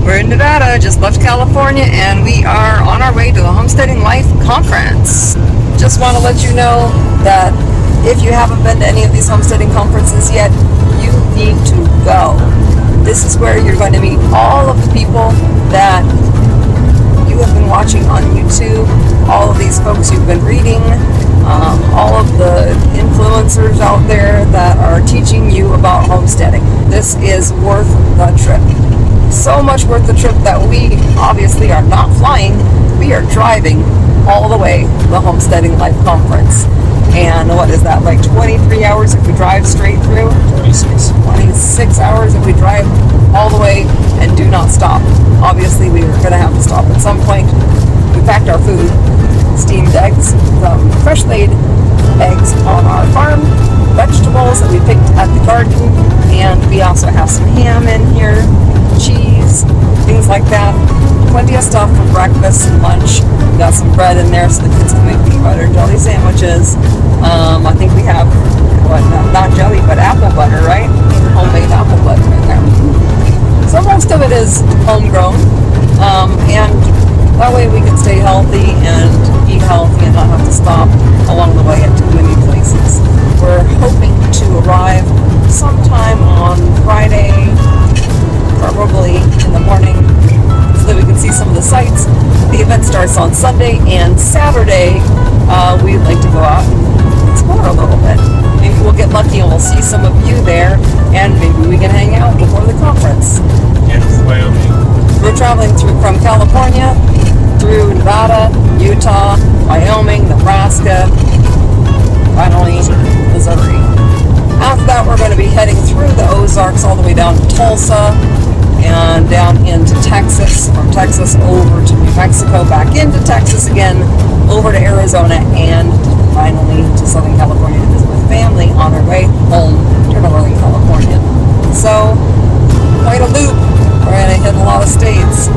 We're in Nevada, just left California, and we are on our way to the Homesteading Life Conference. Just want to let you know that if you haven't been to any of these homesteading conferences yet, you need to go. This is where you're going to meet all of the people that you have been watching on YouTube, all of these folks you've been reading, all of the influencers out there that are teaching you about homesteading. This is worth the trip. So much worth the trip that we obviously are not flying, we are driving all the way to the Homesteading Life Conference. And what is that, like 23 hours if we drive straight through? 26 hours if we drive all the way and do not stop. Obviously we are going to have to stop at some point. We packed our food, steamed eggs, some fresh laid eggs on our farm, vegetables that we picked at the garden, and we also have some ham in here, cheese, things like that. Plenty of stuff for breakfast and lunch. We got some bread in there so the kids can make peanut butter and jelly sandwiches. I think we have, not jelly, but apple butter, right? Homemade apple butter in there. So most of it is homegrown, and that way we can stay healthy and eat healthy and not have to stop along the way at too many places. We're hoping to arrive sometime on Friday, probably in the morning, so that we can see some of the sights. The event starts on Sunday, and Saturday we'd like to go out and explore a little bit. Maybe we'll get lucky and we'll see some of you there, and maybe we can hang out before the conference. Yes, Wyoming. We're traveling from California through Nevada, Utah, Wyoming, Nebraska, finally Missouri. After that, we're going to be heading through the Ozarks all the way down to Tulsa and down into Texas, from Texas over to New Mexico, back into Texas again, over to Arizona, and finally to Southern California to visit with family on our way home to Northern California. So, quite a loop. We're going to hit a lot of states.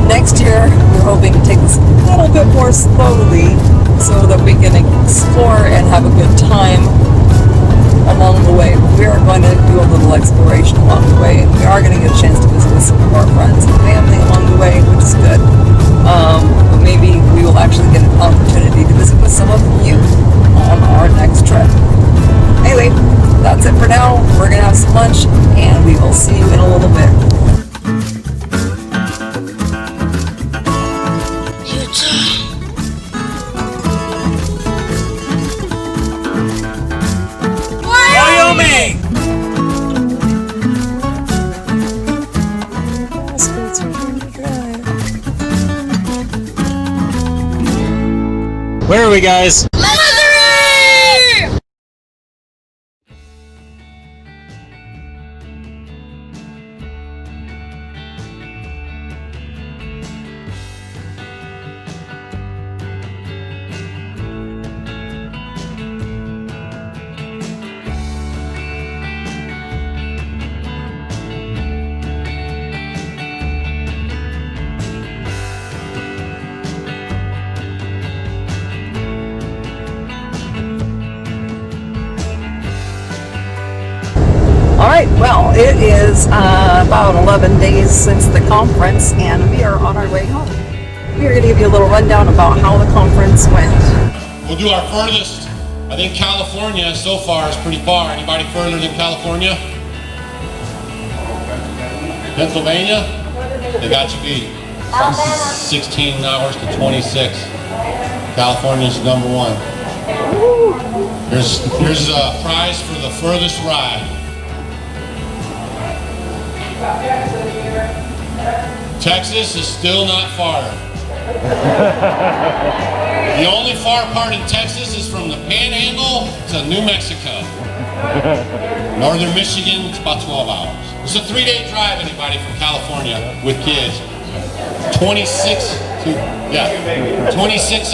Next year, we're hoping to take this a little bit more slowly so that we can explore and have a good time along the way. We are going to do a little exploration along the way, and we are going to get a chance to visit with some of our friends and family along the way, which is good. But maybe we will actually get an opportunity to visit with some of you on our next trip. Anyway, that's it for now. We're going to have some lunch, and we will see you in a little bit. Wyoming! Where are we, guys? Alright, well, it is about 11 days since the conference, and we are on our way home. We are going to give you a little rundown about how the conference went. We'll do our furthest. I think California so far is pretty far. Anybody further than California? Pennsylvania? They got you beat. 16 hours to 26. California's number one. Here's a prize for the furthest ride. Texas is still not far. The only far part in Texas is from the Panhandle to New Mexico. Northern Michigan, it's about 12 hours. It's a 3-day drive, anybody from California with kids. 26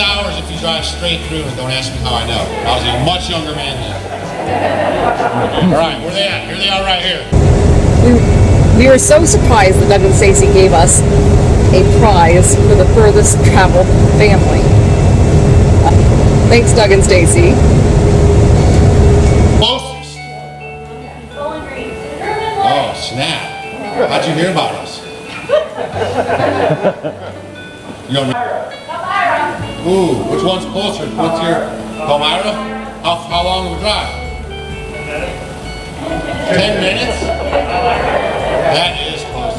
hours if you drive straight through, and don't ask me how I know. I was a much younger man then. All right, where are they at? Here they are right here. We were so surprised that Doug and Stacy gave us a prize for the furthest traveled family. Thanks, Doug and Stacy. Closest. Oh, snap. How'd you hear about us? You don't know. Ooh, which one's closer? What's your Palmyra? How long of a drive? 10 minutes? That is close.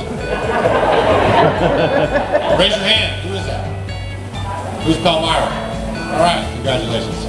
Raise your hand. Who is that? Who's Palmyra? All right, congratulations.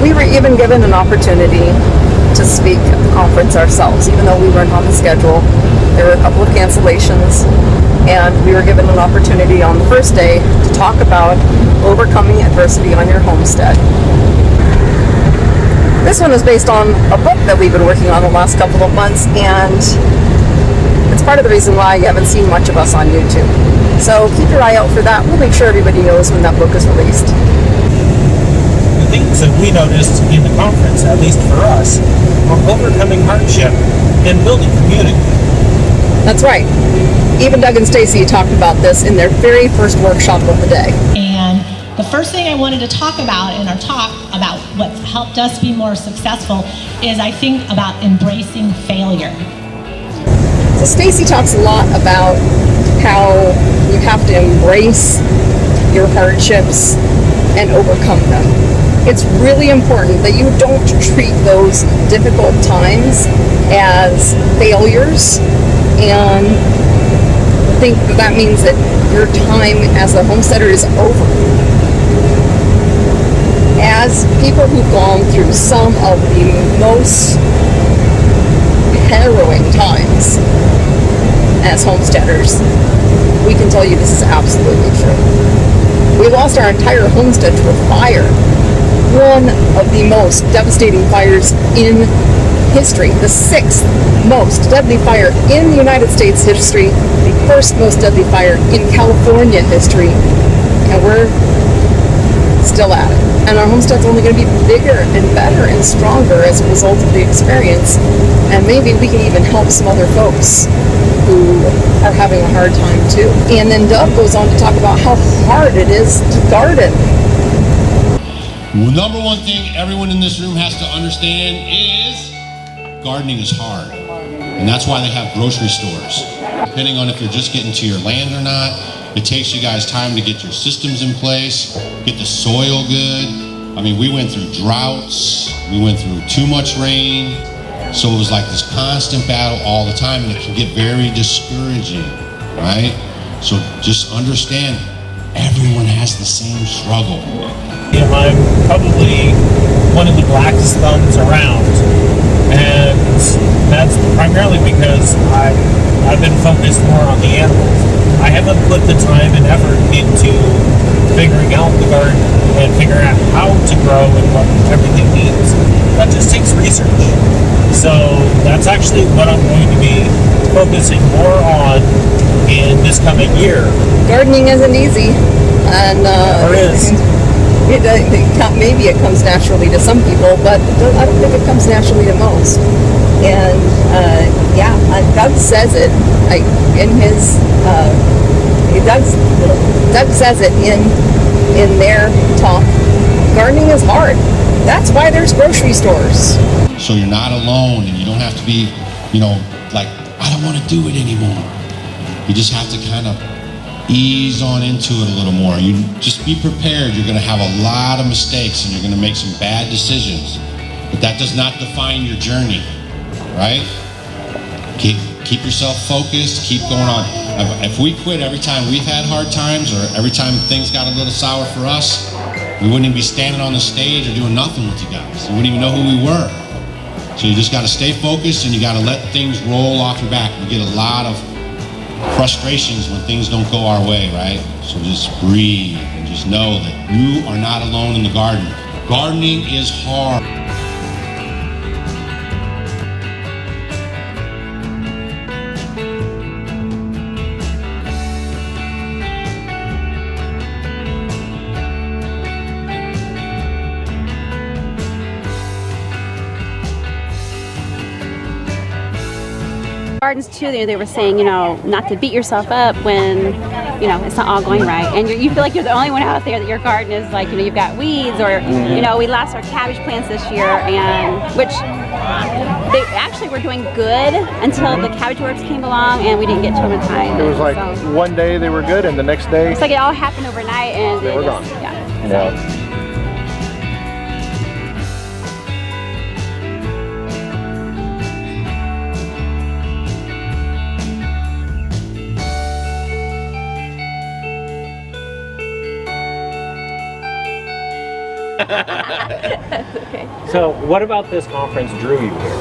We were even given an opportunity to speak at the conference ourselves, even though we weren't on the schedule. There were a couple of cancellations, and we were given an opportunity on the first day to talk about overcoming adversity on your homestead. This one is based on a book that we've been working on the last couple of months, and it's part of the reason why you haven't seen much of us on YouTube. So keep your eye out for that. We'll make sure everybody knows when that book is released. Things that we noticed in the conference, at least for us, were overcoming hardship and building community. That's right. Even Doug and Stacy talked about this in their very first workshop of the day. And the first thing I wanted to talk about in our talk about what's helped us be more successful is, I think, about embracing failure. So Stacy talks a lot about how you have to embrace your hardships and overcome them. It's really important that you don't treat those difficult times as failures and think that means that your time as a homesteader is over. As people who've gone through some of the most harrowing times as homesteaders, we can tell you this is absolutely true. We lost our entire homestead to a fire. One of the most devastating fires in history, the 6th most deadly fire in the United States history, the 1st most deadly fire in California history, and we're still at it. And our homestead's only going to be bigger and better and stronger as a result of the experience, and maybe we can even help some other folks who are having a hard time too. And then Doug goes on to talk about how hard it is to garden. Well, number one thing everyone in this room has to understand is gardening is hard. And that's why they have grocery stores. Depending on if you're just getting to your land or not, it takes you guys time to get your systems in place, get the soil good. I mean, we went through droughts, we went through too much rain. So it was like this constant battle all the time, and it can get very discouraging, right? So just understand, everyone has the same struggle. You know, I'm probably one of the blackest thumbs around, and that's primarily because I've been focused more on the animals. I haven't put the time and effort into figuring out the garden and figuring out how to grow and what everything needs. That just takes research. So that's actually what I'm going to be focusing more on in this coming year. Gardening isn't easy, and Never is. Maybe it comes naturally to some people, but I don't think it comes naturally to most. And Doug says it in his. Doug says it in their talk. Gardening is hard. That's why there's grocery stores. So you're not alone, and you don't have to be, like, I don't want to do it anymore. You just have to kind of ease on into it a little more. You just be prepared. You're going to have a lot of mistakes, and you're going to make some bad decisions. But that does not define your journey, right? Keep yourself focused. Keep going on. If we quit every time we've had hard times, or every time things got a little sour for us, we wouldn't even be standing on the stage or doing nothing with you guys. You wouldn't even know who we were. So you just got to stay focused, and you got to let things roll off your back. We get a lot of frustrations when things don't go our way, right? So just breathe and just know that you are not alone in the garden. Gardening is hard. gardens too, they were saying, you know, not to beat yourself up when, you know, it's not all going right, and you feel like you're the only one out there that your garden is like, you know, you've got weeds, or you know, we lost our cabbage plants this year, and which they actually were doing good until the cabbage worms came along, and we didn't get to them in time. It was like one day they were good, and the next day it's like it all happened overnight, and they were gone. Yeah. That's okay. So, what about this conference drew you here?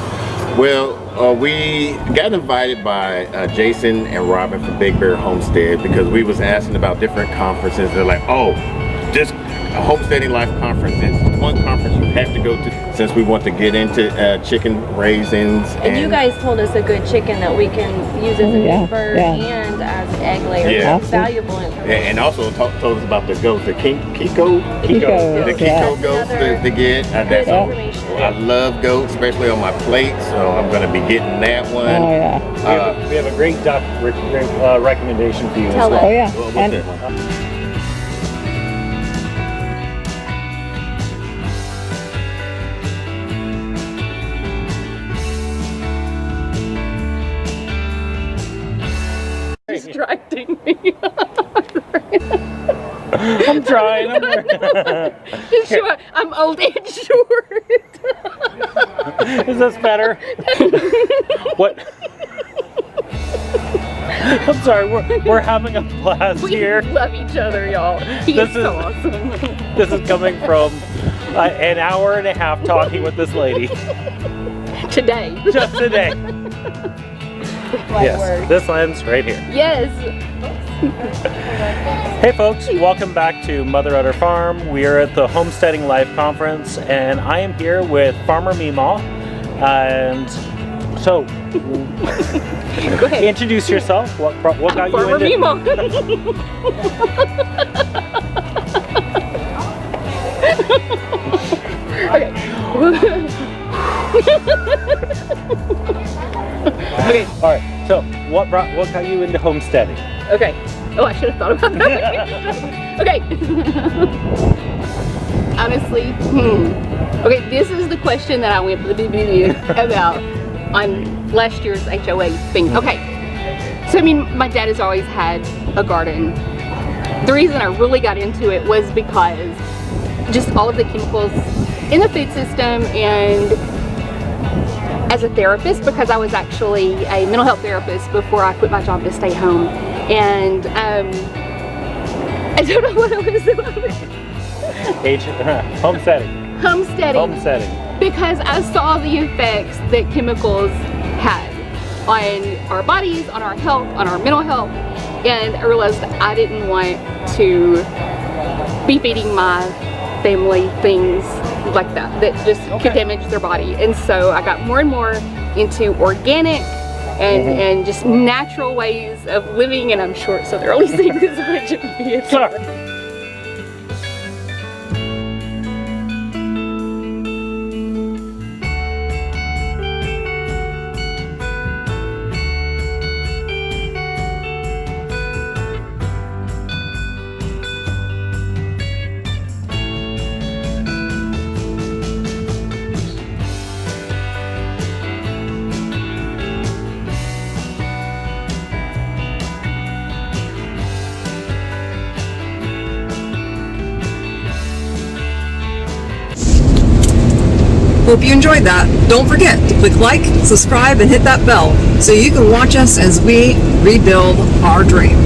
Well, we got invited by Jason and Robin from Big Bear Homestead because we was asking about different conferences. They're like, oh, this Homesteading Life Conference is one conference you have to go to since we want to get into chicken raisins. And you guys told us a good chicken that we can use as a meat bird and as an egg layer. Yeah. That's valuable information. And also told us about the goats, the Kiko goats to get. That's information. I love goats, especially on my plate, so I'm going to be getting that one. Oh yeah. We have a great duck recommendation for you. Tell as well. us. Oh yeah. What's And that one? Distracting me. I'm trying. It's short. I'm old and short. Is this better? What? I'm sorry. We're having a blast We here. love each other, y'all. He's so awesome. This is coming from an hour and a half talking with this lady. Today. Just today. My Yes, word. this lens right here. Yes. Hey folks, welcome back to Mother Udder Farm. We are at the Homesteading Life Conference, and I am here with Farmer Meemaw. And so, Go ahead. introduce yourself. What got you Farmer into? Meemaw. Okay. All right. So, what got you into homesteading? Okay. Oh, I should have thought about that. Okay. Honestly, okay, this is the question that I went to the BBB about on last year's HOA thing. Okay. So, I mean, my dad has always had a garden. The reason I really got into it was because just all of the chemicals in the food system, and as a therapist, because I was actually a mental health therapist before I quit my job to stay home. And I don't know what I was doing. Homesteading. Homesteading. Because I saw the effects that chemicals had on our bodies, on our health, on our mental health, and I realized I didn't want to be feeding my family things like that just could damage their body. And so I got more and more into organic and just natural ways of living, and I'm short, so they're only seeing this much of me. Sorry. Hope you enjoyed that. Don't forget to click like, subscribe, and hit that bell so you can watch us as we rebuild our dream.